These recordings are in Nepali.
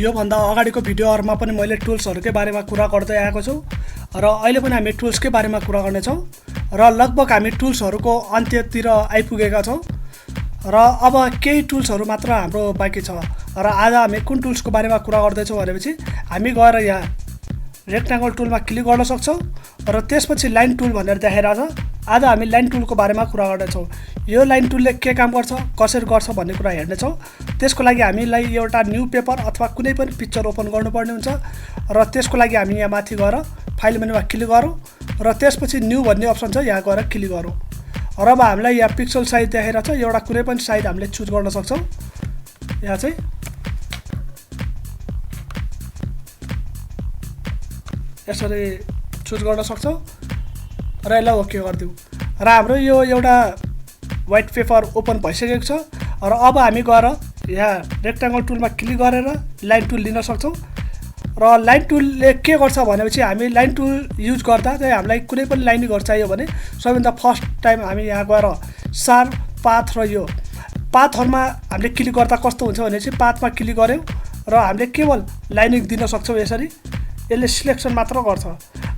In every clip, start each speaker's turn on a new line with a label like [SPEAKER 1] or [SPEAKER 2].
[SPEAKER 1] यो भन्दा अगाडिको भिडियोहरुमा पनि मैले टुल्सहरुकै बारेमा कुरा गर्दै आएको छु र अहिले पनि हामी टुल्सकै बारेमा कुरा गर्ने छौं र लगभग हामी टुल्सहरुको अन्त्यतिर आइपुगेका छौं र अब केही टुल्सहरु मात्र हाम्रो बाँकी छ र आज हामी कुन टुल्सको बारेमा कुरा गर्दै छौं भनेपछि हामी गएर यहाँ रेक्टेंगल टुलमा क्लिक गर्न सक्छौं र त्यसपछि लाइन टुल भनेर देखाइराछ। आज हामी लाइन टुलको बारेमा कुरा गर्ने छौं। यो लाइन टुलले के काम गर्छ, कसरी गर्छ भन्ने कुरा हेर्ने छौं। त्यसको लागि हामीलाई एउटा न्यू पेपर अथवा कुनै पनि पिक्चर ओपन गर्नुपर्ने हुन्छ र त्यसको लागि हामी यहाँ माथि गएर फाइल मेनुमा क्लिक गरौँ र त्यसपछि न्यू भन्ने अप्सन छ, यहाँ गएर क्लिक गरौँ र अब हामीलाई यहाँ पिक्सल साइज देखाइराछ। एउटा कुनै पनि साइज हामीले चुज गर्न सक्छौं। यहाँ चाहिँ यसरी चुज गर्न सक्छौं र यसलाई ओके गर्दियौ र हाम्रो यो एउटा व्हाइट पेपर ओपन भइसकेको छ र अब हामी गएर यहाँ रेक्टेंगल टुलमा क्लिक गरेर लाइन टुल लिन सक्छौं र लाइन टुलले के गर्छ भनेपछि हामी लाइन टुल युज गर्दा चाहिँ हामीलाई कुनै पनि लाइनहरु चाहियो भने सबैभन्दा फर्स्ट टाइम हामी यहाँ गएर शार्प पाथ र यो पाथहरुमा हामीले क्लिक गर्दा कस्तो हुन्छ भनेपछि पाथमा क्लिक गर्यौं र हामीले केवल लाइनिङ दिन सक्छौं। यसरी यसले सिलेक्सन मात्र गर्छ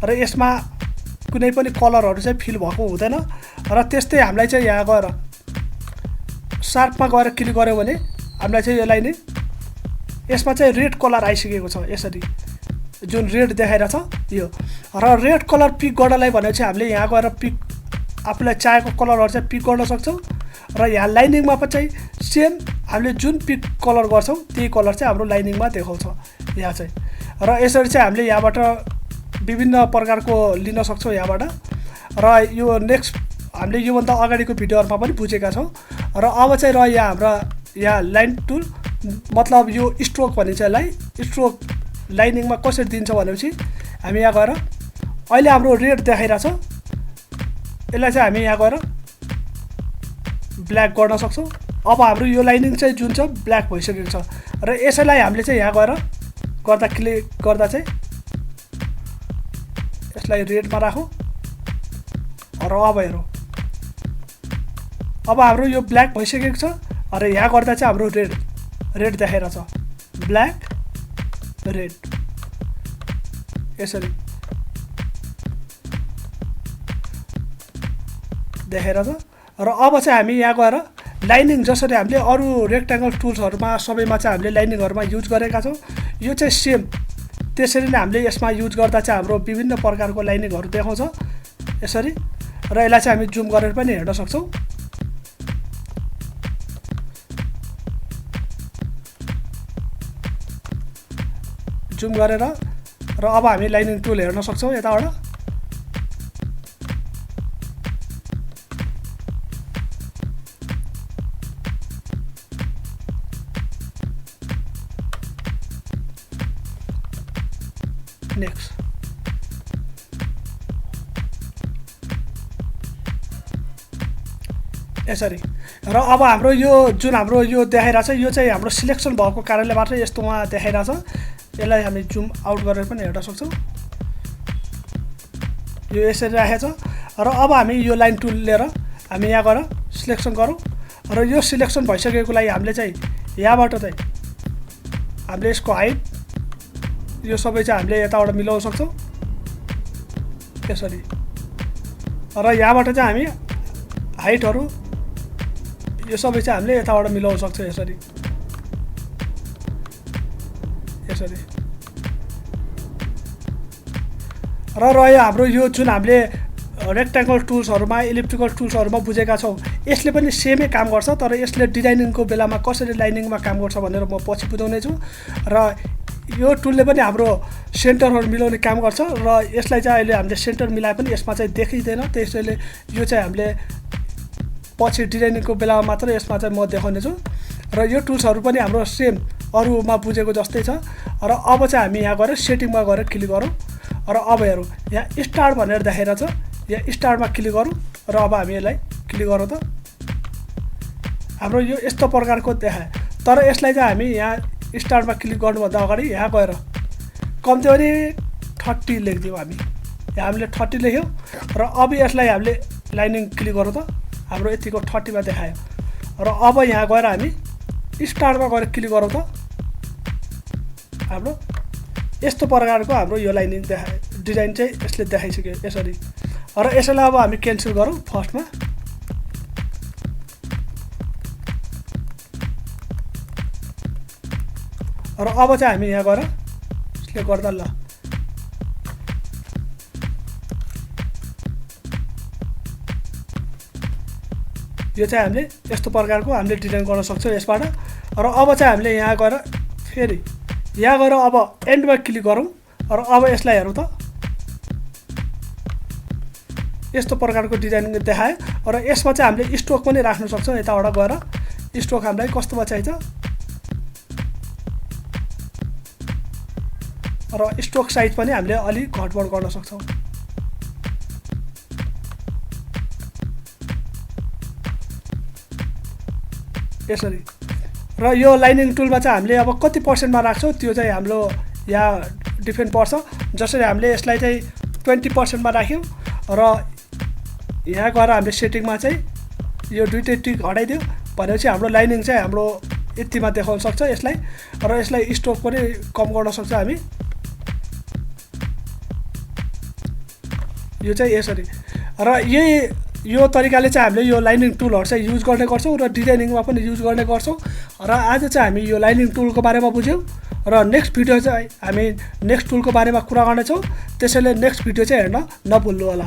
[SPEAKER 1] र यसमा कुनै पनि कलरहरु चाहिँ फिल भएको हुँदैन र त्यस्तै हामीलाई चाहिँ यहाँ गएर शार्पमा गएर क्लिक गर्यौं भने हामीलाई चाहिँ यो लाइन यसमा चाहिँ रेड कलर आइसकेको छ। यसरी जुन रेड देखाइराछ यो र रेड कलर पिक गर्नलाई भनेपछि हामीले यहाँ गएर पिक आफुलाई चाहेको कलरहरु चाहिँ पिक गर्न सक्छौं र यहाँ लाइनिङमा पनि चाहिँ सेम हामीले जुन पिक कलर गर्छौं त्यही कलर चाहिँ हाम्रो लाइनिङमा देखाउँछ यहाँ चाहिँ। र यसरी चाहिँ हामीले यहाँबाट विभिन्न प्रकारको लिन सक्छौं यहाँबाट र यो नेक्स्ट हामीले यो भन्दा अगाडिको भिडियोहरुमा पनि बुझेका छौं र अब चाहिँ यहाँ हाम्रो यहाँ लाइन टुल मतलब यो स्ट्रोक भनिन्छ। यसलाई स्ट्रोक लाइनिङमा कसरी दिन्छ भनेपछि हामी यहाँ गएर अहिले हाम्रो रेड देखाइराछ, यसलाई चाहिँ हामी यहाँ गएर ब्ल्याक गर्न सक्छौं। अब हाम्रो यो लाइनिङ चाहिँ जुन छ ब्ल्याक भइसकेको छ र यसैलाई हामीले चाहिँ यहाँ गएर गर्दा क्लिक गर्दा चाहिँ यसलाई रेडमा राखौं र अब हेरौं, अब हाम्रो यो ब्ल्याक भइसकेको छ र यहाँ गर्दा चाहिँ हाम्रो रेड देखाइराछ, ब्ल्याक रेड यसरी देखाइराछ र अब चाहिँ हामी यहाँ गएर लाइनिङ जसरी हामीले अरु रेक्टेंगल टुल्सहरुमा सबैमा चाहिँ हामीले लाइनिङहरुमा युज गरेका छौं यो चाहिँ सेम त्यसरी नै हामीले यसमा युज गर्दा चाहिँ हाम्रो विभिन्न प्रकारको लाइनिङहरु देखाउँछ यसरी र यसलाई चाहिँ हामी जुम गरेर पनि हेर्न सक्छौं। जुम गरेर र अब हामी लाइनिङ टुल हेर्न सक्छौं यताबाट। नेक्स्ट यसरी र अब हाम्रो यो जुन हाम्रो यो देखाइराछ यो चाहिँ हाम्रो सिलेक्सन भएको कारणले मात्र यस्तोमा देखाइराछ। यसलाई हामी जुम आउट गरेर पनि हेर्न सक्छौं। यो यसरी राखेछ र अब हामी यो लाइन टुल लिएर हामी यहाँ गएर सिलेक्सन गरौँ र यो सिलेक्सन भइसकेको लागि हामीले चाहिँ यहाँबाट चाहिँ हामीले यसको हाइट यो सबै चाहिँ हामीले यताबाट मिलाउन सक्छौं यसरी र यहाँबाट चाहिँ हामी हाइटहरु यो सबै चाहिँ हामीले यताबाट मिलाउन सक्छौं यसरी यसरी र रह्यो हाम्रो यो जुन हामीले रेक्टेंगल टुल्सहरुमा इलिप्टिकल टुल्सहरुमा बुझेका छौं यसले पनि सेमै काम गर्छ तर यसले डिजाइनिङको बेलामा कसरी लाइनिङमा काम गर्छ भनेर म पछि बुझाउने छु र यो टुलले पनि हाम्रो सेन्टरहरु मिलाउने काम गर्छ र यसलाई चाहिँ अहिले हामीले सेन्टर मिलाए पनि यसमा चाहिँ देखिदैन, त्यसैले यो चाहिँ हामीले पछि डिजाइनिङको बेलामा मात्र यसमा चाहिँ म देखाउने छु र यो टुल्सहरु पनि हाम्रो सेम अरुमा बुझेको जस्तै छ र अब चाहिँ हामी यहाँ गएर सेटिङमा गएर क्लिक गरौँ र अब हेरौँ यहाँ स्टार्ट भनेर देखाइराछ, यहाँ स्टार्टमा क्लिक गरौँ र अब हामी यसलाई क्लिक गरौँ त हाम्रो यो यस्तो प्रकारको देखाए तर यसलाई चाहिँ हामी यहाँ स्टार्टमा क्लिक गर्नुभन्दा अगाडि यहाँ गएर कम्ती पनि 30 लेख्दियौ हामी यहाँ हामीले 30 लेख्यौं र अब यसलाई हामीले लाइनिङ क्लिक गरौँ त हाम्रो यतिको 30 मा देखायो र अब यहाँ गएर हामी स्टार्टमा गएर क्लिक गरौँ त हाम्रो यस्तो प्रकारको हाम्रो यो लाइनिङ डिजाइन चाहिँ यसले देखाइसक्यो यसरी। र यसैलाई अब हामी क्यान्सल गरौँ फर्स्टमा। र अब चाहिँ हामी यहाँ गएर यसले गर्दा ल यो चाहिँ हामीले यस्तो प्रकारको हामीले डिजाइन गर्न सक्छौँ यसबाट। र अब चाहिँ हामीले यहाँ गएर फेरि यहाँ गएर अब एन्डमा क्लिक गरौँ। र अब यसलाई हेरौँ त यस्तो प्रकारको डिजाइन देखायो। र यसमा चाहिँ हामीले स्ट्रोक पनि राख्न सक्छौँ। यताबाट गएर स्ट्रोक हामीलाई कस्तोमा चाहिन्छ र स्ट्रोक साइज पनि हामीले अलि घटबड गर्न सक्छौँ। यसरी। र यो लाइनिङ टुलमा चाहिँ हामीले अब कति पर्सेन्टमा राख्छौँ त्यो चाहिँ हाम्रो यहाँ डिफरेन्ट पर्छ। जसरी हामीले यसलाई चाहिँ 20%मा राख्यौँ र यहाँ गएर हामीले सेटिङमा चाहिँ यो दुईटै टिक हटाइदियो भनेपछि हाम्रो लाइनिङ चाहिँ हाम्रो यतिमा देखाउन सक्छ यसलाई। र यसलाई स्ट्रोक पनि कम गर्न सक्छ हामी। यो चाहिँ यसरी। र यो तरिकाले चाहिँ हामीले यो लाइनिङ टुलहरू चाहिँ युज गर्ने गर्छौँ र डिजाइनिङमा पनि युज गर्ने गर्छौँ। र आज चाहिँ हामी यो लाइनिङ टुलको बारेमा बुझ्यौँ। र नेक्स्ट भिडियो चाहिँ हामी नेक्स्ट टुलको बारेमा कुरा गर्नेछौँ। त्यसैले नेक्स्ट भिडियो चाहिँ हेर्न नभुल्नु होला।